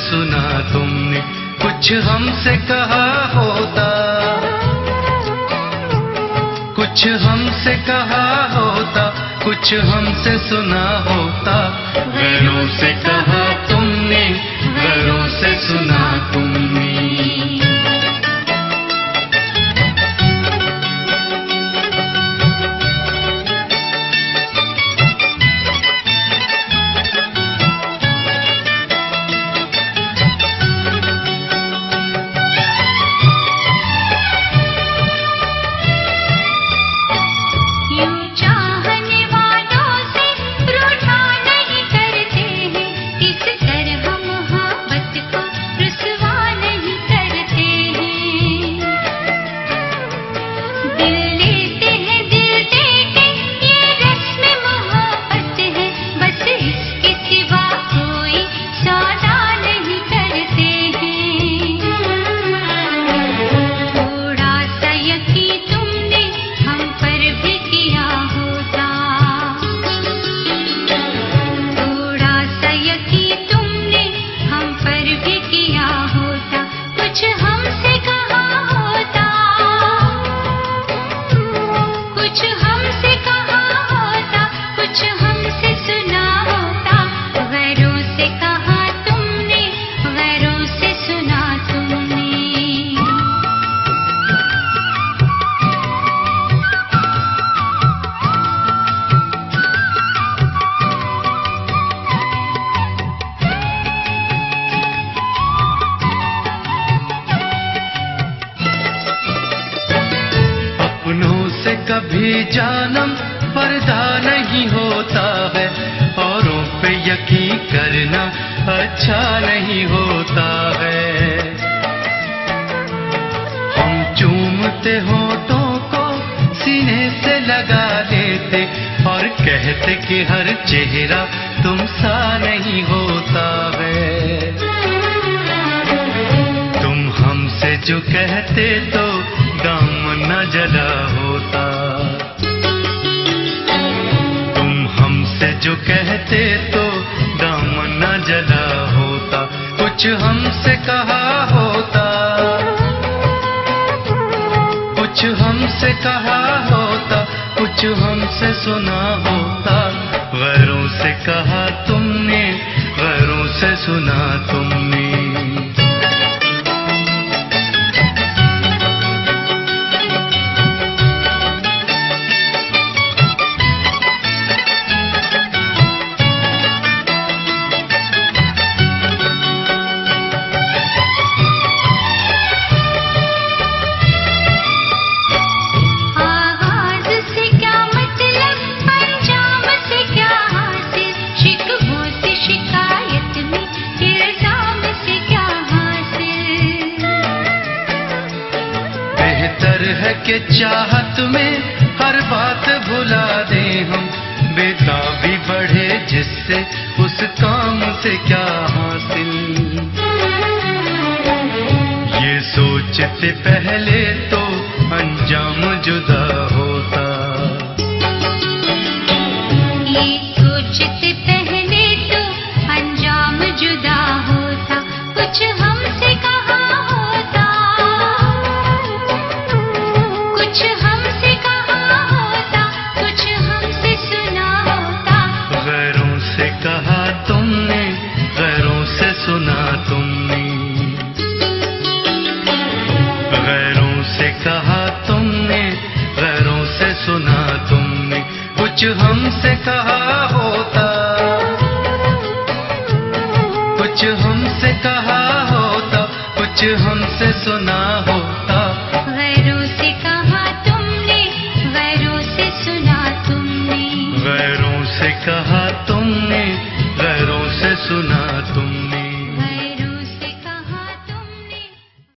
सुना तुमने, कुछ हमसे कहा होता, कुछ हमसे कहा होता, कुछ हमसे सुना होता। गैरों से कहा तुमने, गैरों से सुना तुमने। कभी जानम पर्दा नहीं होता है, औरों पे यकीन करना अच्छा नहीं होता है। हम चूमते होठों को सीने से लगा लेते और कहते कि हर चेहरा तुम सा नहीं होता है। तुम हमसे जो कहते तो दामन न जला होता, तुम हमसे जो कहते तो दामन न जला होता। कुछ हमसे कहा होता, कुछ हमसे कहा होता, कुछ हमसे सुना होता। गैरों से कहा तुमने, गैरों से सुना तुमने। है कि चाहत में हर बात भुला दे हम, बेताबी बढ़े जिससे उस काम से क्या हासिल। ये सोचते पहले तो अंजाम जुदा होता, ये सोचते पहले तो अंजाम जुदा होता। कुछ हमसे कहा होता, कुछ हमसे कहा होता, कुछ हमसे सुना होता। गैरों से कहा तुमने, गैरों से सुना तुमने। गैरों से कहा तुमने, गैरों से सुना तुमने। कुछ हमसे कहा होता, कुछ हमसे कहा होता, कुछ हमसे सुना होता। गैरों से कहा तुमने, गैरों से सुना तुमने। गैरों से कहा तुमने।